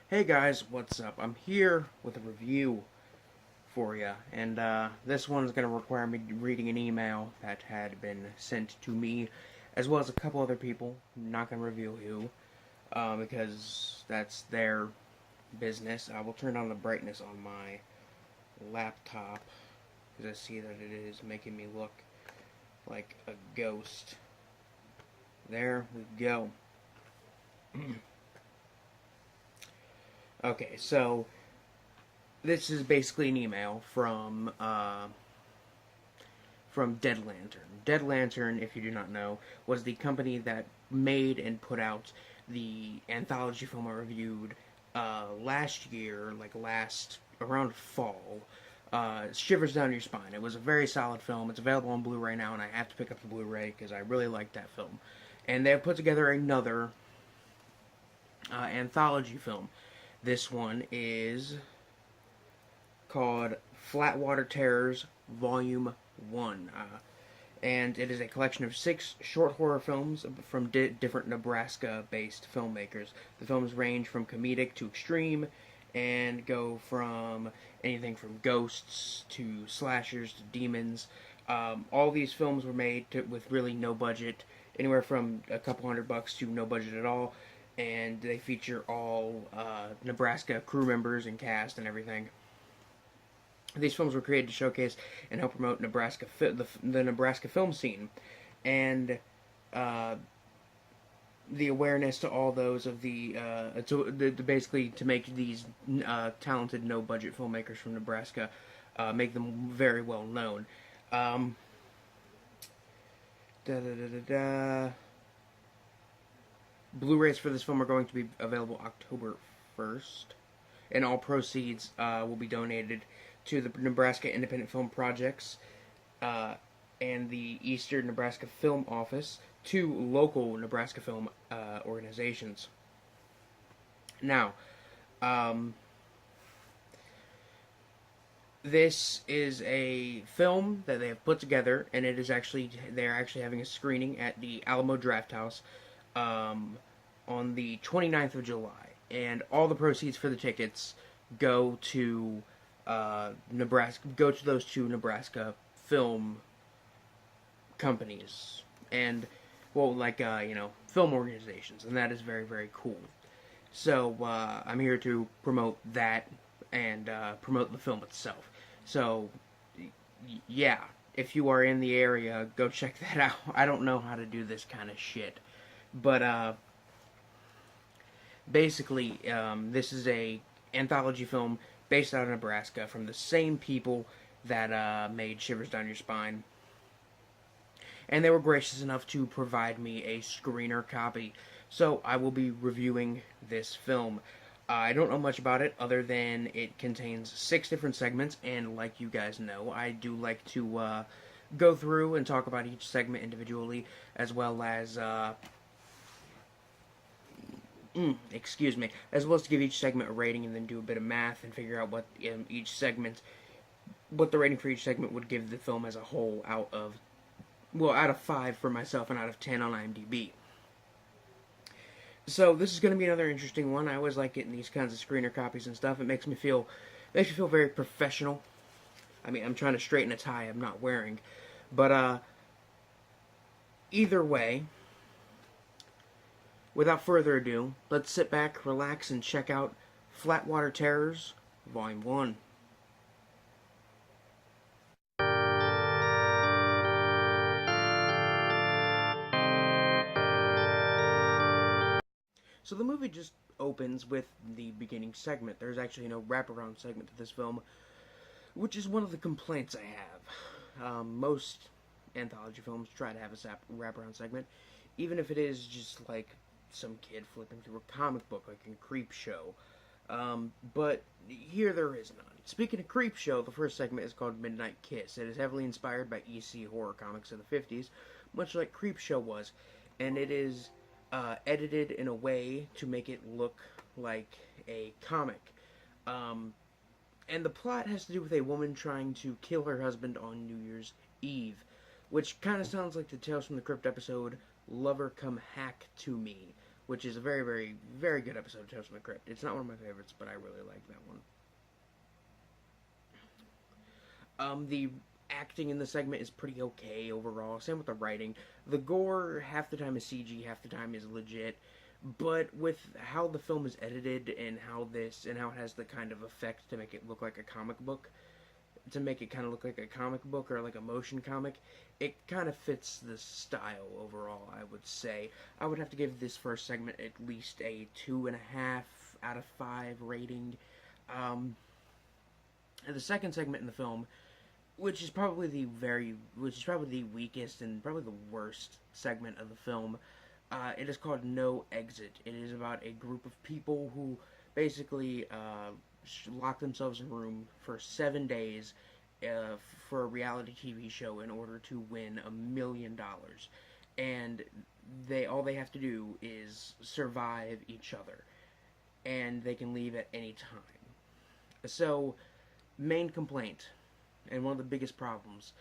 Hey guys, what's up? I'm here with a review for you, and this one's going to require me reading an email that had been sent to me, as well as a couple other people. I'm not going to reveal who, because that's their business. I will turn on the brightness on my laptop, because I see that it is making me look like a ghost. There we go. Okay, so this is basically an email from Dead Lantern. Dead Lantern, if you do not know, was the company that made and put out the anthology film I reviewed last year, last around fall. Shivers Down Your Spine. It was a very solid film. It's available on Blu-ray now, and I have to pick up the Blu-ray because I really liked that film. And they have put together another anthology film. This one is called Flatwater Terrors Volume 1. And it is a collection of 6 short horror films from different Nebraska-based filmmakers. The films range from comedic to extreme and go from anything from ghosts to slashers to demons. All these films were made with really no budget, anywhere from a couple $100 to no budget at all, and they feature all Nebraska crew members and cast and everything. These films were created to showcase and help promote the Nebraska film scene, and the awareness to all those of basically to make these talented no budget filmmakers from Nebraska, make them very well known. Da, da, da, da, da. Blu-rays for this film are going to be available October 1st, and all proceeds will be donated to the Nebraska Independent Film Projects and the Eastern Nebraska Film Office, 2 local Nebraska film organizations. Now, this is a film that they have put together, and they're actually having a screening at the Alamo Drafthouse on the 29th of July, and all the proceeds for the tickets go to those 2 Nebraska film companies, and film organizations, and that is very, very cool. So I'm here to promote that and promote the film itself. So yeah, if you are in the area, go check that out. I don't know how to do this kind of shit, but basically, this is a anthology film based out of Nebraska from the same people that made Shivers Down Your Spine. And they were gracious enough to provide me a screener copy. So I will be reviewing this film. I don't know much about it other than it contains 6 different segments, and like you guys know, I do like to go through and talk about each segment individually, as well as to give each segment a rating and then do a bit of math and figure out what the rating for each segment would give the film as a whole out of 5 for myself and out of 10 on IMDb. So this is going to be another interesting one. I always like getting these kinds of screener copies and stuff. It makes me feel very professional. I mean, I'm trying to straighten a tie I'm not wearing, but either way, without further ado, let's sit back, relax, and check out Flatwater Terrors, Volume 1. So the movie just opens with the beginning segment. There's actually no wraparound segment to this film, which is one of the complaints I have. Most anthology films try to have a wraparound segment, even if it is just like some kid flipping through a comic book, like in Creepshow. But here there is none. Speaking of Creepshow, the first segment is called Midnight Kiss. It is heavily inspired by EC horror comics of the 50s, much like Creepshow was, and it is edited in a way to make it look like a comic. And the plot has to do with a woman trying to kill her husband on New Year's Eve, which kind of sounds like the Tales from the Crypt episode, Lover Come Hack to Me, which is a very, very, very good episode of Tales from the Crypt. It's not one of my favorites, but I really like that one. The acting in the segment is pretty okay overall. Same with the writing. The gore, half the time is CG, half the time is legit. But with how the film is edited and how it has the kind of effect to make it look like a comic book, to make it kind of look like a comic book or like a motion comic, it kind of fits the style overall, I would say. I would have to give this first segment at least a 2.5 out of 5 rating. And the second segment in the film, which is probably the weakest and probably the worst segment of the film. It is called No Exit. It is about a group of people who basically lock themselves in a room for 7 days for a reality TV show in order to win $1 million, and all they have to do is survive each other, and they can leave at any time. So, main complaint, and one of the biggest problems,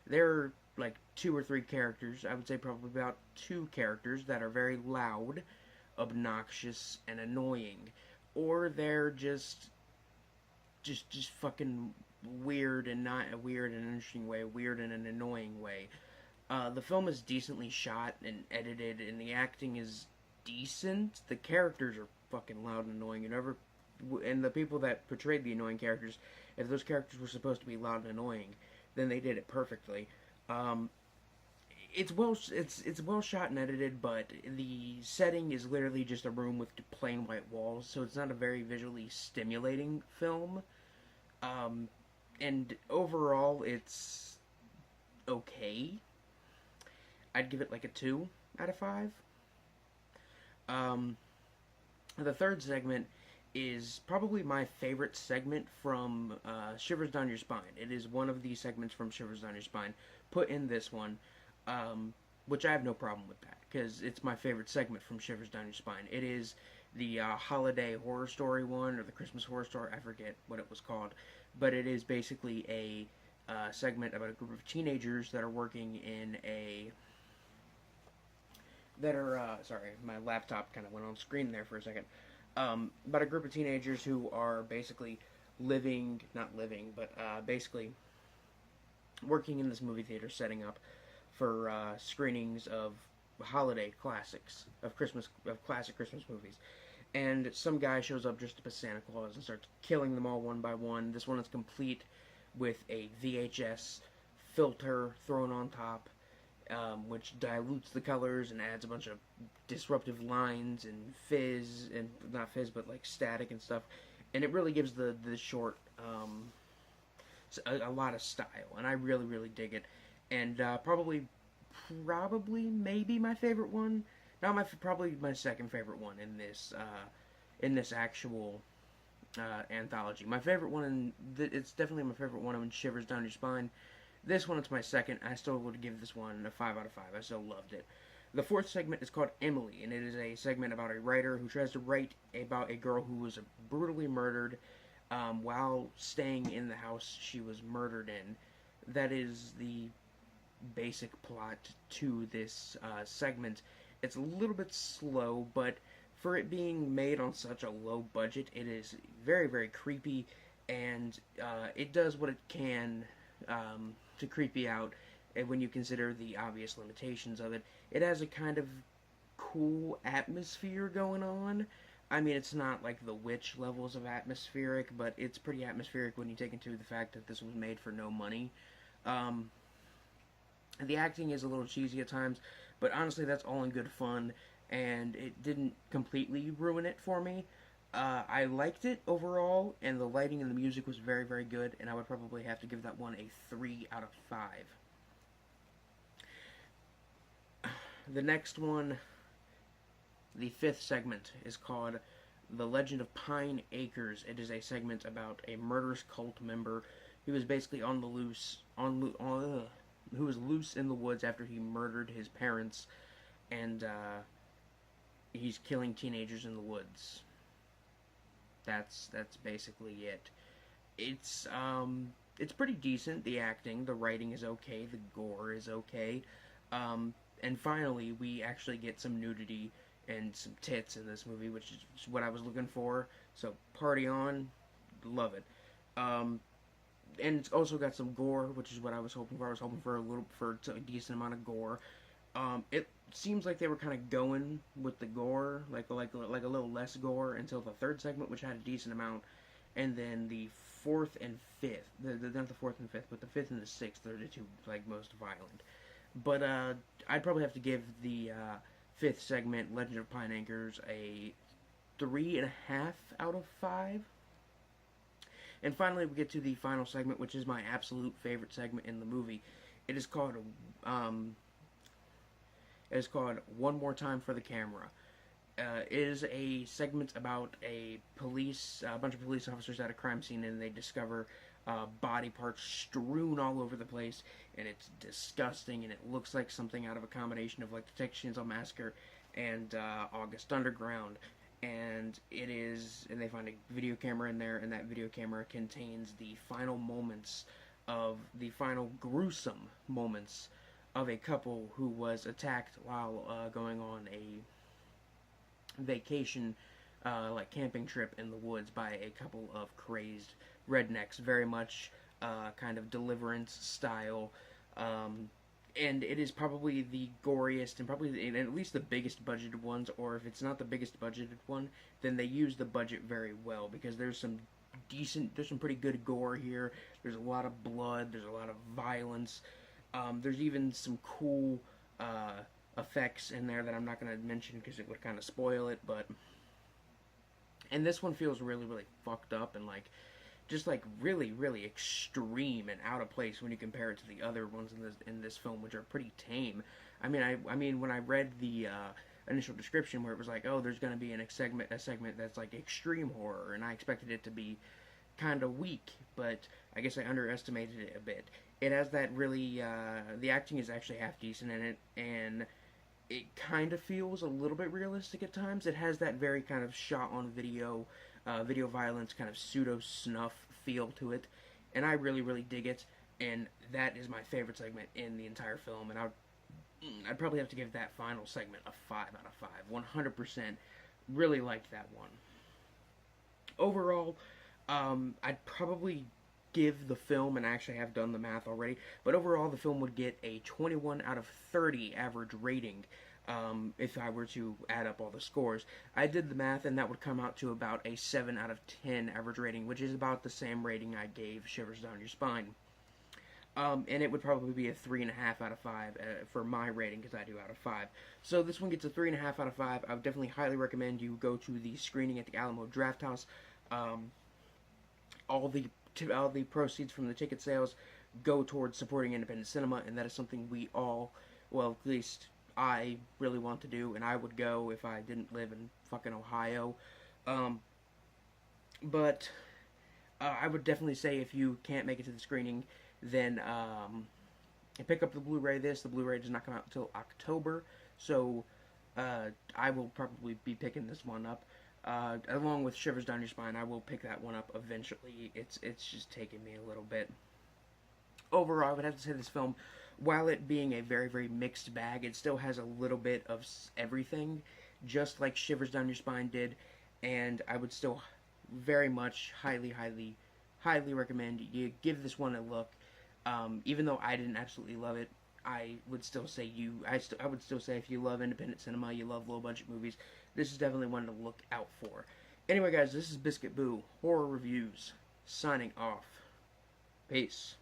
there are like 2 or 3 characters, I would say probably about 2 characters that are very loud, obnoxious, and annoying, or they're just fucking weird, and not a weird and interesting way, weird in an annoying way. The film is decently shot and edited, and the acting is decent. The characters are fucking loud and annoying, and the people that portrayed the annoying characters, if those characters were supposed to be loud and annoying, then they did it perfectly. It's well shot and edited, but the setting is literally just a room with plain white walls, so it's not a very visually stimulating film. And overall, it's okay. I'd give it like a 2 out of 5. The third segment is probably my favorite segment from Shivers Down Your Spine. It is one of the segments from Shivers Down Your Spine put in this one, which I have no problem with that, because it's my favorite segment from Shivers Down Your Spine. It is the holiday horror story one, or the Christmas horror story, I forget what it was called, but it is basically a segment about a group of teenagers that are working in a... sorry, my laptop kind of went on screen there for a second. About a group of teenagers who are basically basically working in this movie theater, setting up for screenings of holiday classics, of classic Christmas movies. And some guy shows up dressed up as Santa Claus and starts killing them all one by one. This one is complete with a VHS filter thrown on top, which dilutes the colors and adds a bunch of disruptive lines and fizz, and not fizz, but like static and stuff. And it really gives the short a lot of style, and I really, really dig it. And probably maybe my favorite one. Probably my second favorite one in this actual anthology. My favorite one, it's definitely my favorite one in Shivers Down Your Spine. This one, it's my second. I still would give this one a 5 out of 5. I still loved it. The fourth segment is called Emily, and it is a segment about a writer who tries to write about a girl who was brutally murdered while staying in the house she was murdered in. That is the basic plot to this segment. It's a little bit slow, but for it being made on such a low budget, it is very, very creepy, and it does what it can to creep you out. And when you consider the obvious limitations of it, it has a kind of cool atmosphere going on. I mean, it's not like the Witch levels of atmospheric, but it's pretty atmospheric when you take into the fact that this was made for no money. The acting is a little cheesy at times, but honestly, that's all in good fun, and it didn't completely ruin it for me. I liked it overall, and the lighting and the music was very, very good, and I would probably have to give that one a 3 out of 5. The next one, the fifth segment, is called The Legend of Pine Acres. It is a segment about a murderous cult member who was basically on the loose, who was loose in the woods after he murdered his parents, and he's killing teenagers in the woods. That's basically it. It's pretty decent. The acting, the writing is okay. The gore is okay. And finally, we actually get some nudity and some tits in this movie, which is what I was looking for. So party on, love it. Um, and it's also got some gore, which is what I was hoping for. I was hoping for a decent amount of gore. It seems like they were kind of going with the gore, like a little less gore until the third segment, which had a decent amount, and then the fourth and fifth, not the fourth and fifth, but the fifth and the sixth are the two like most violent. But I'd probably have to give the fifth segment, Legend of Pine Anchors, a 3.5 out of 5. And finally, we get to the final segment, which is my absolute favorite segment in the movie. It is called um, it is called One More Time for the Camera. It is a segment about a bunch of police officers at a crime scene, and they discover body parts strewn all over the place, and it's disgusting, and it looks like something out of a combination of like the Texas Chainsaw Massacre and August Underground. And they find a video camera in there, and that video camera contains the final gruesome moments of a couple who was attacked while going on a vacation, like camping trip in the woods by a couple of crazed rednecks, very much kind of Deliverance style. And it is probably the goriest and and at least the biggest budgeted ones, or if it's not the biggest budgeted one, then they use the budget very well, because there's some pretty good gore here. There's a lot of blood, there's a lot of violence. There's even some cool effects in there that I'm not going to mention because it would kind of spoil it, and this one feels really, really fucked up and like just like really, really extreme and out of place when you compare it to the other ones in this film, which are pretty tame. I mean, when I read the initial description where it was like, oh, there's going to be a segment that's like extreme horror, and I expected it to be kind of weak, but I guess I underestimated it a bit. It has that really, the acting is actually half decent in it, and it kind of feels a little bit realistic at times. It has that very kind of shot on video, video violence, kind of pseudo snuff feel to it, and I really, really dig it. And that is my favorite segment in the entire film, and I'd probably have to give that final segment a 5 out of 5. 100% really liked that one. Overall, I'd probably give the film, and I actually have done the math already, but overall the film would get a 21 out of 30 average rating if I were to add up all the scores. I did the math, and that would come out to about a 7 out of 10 average rating, which is about the same rating I gave Shivers Down Your Spine. And it would probably be a 3.5 out of 5 for my rating, because I do out of 5. So this one gets a 3.5 out of 5. I would definitely highly recommend you go to the screening at the Alamo Drafthouse. All the proceeds from the ticket sales go towards supporting independent cinema, and that is something we all, well, at least I really want to do, and I would go if I didn't live in fucking Ohio. But I would definitely say if you can't make it to the screening, then pick up the Blu-ray. The Blu-ray does not come out until October, so I will probably be picking this one up. Along with Shivers Down Your Spine, I will pick that one up eventually. It's just taking me a little bit. Overall, I would have to say this film, while it being a very, very mixed bag, it still has a little bit of everything, just like Shivers Down Your Spine did, and I would still very much highly, highly, highly recommend you give this one a look. Even though I didn't absolutely love it, I would still say I would still say if you love independent cinema, you love low budget movies, this is definitely one to look out for. Anyway, guys, this is Biscuit Boo Horror Reviews signing off. Peace.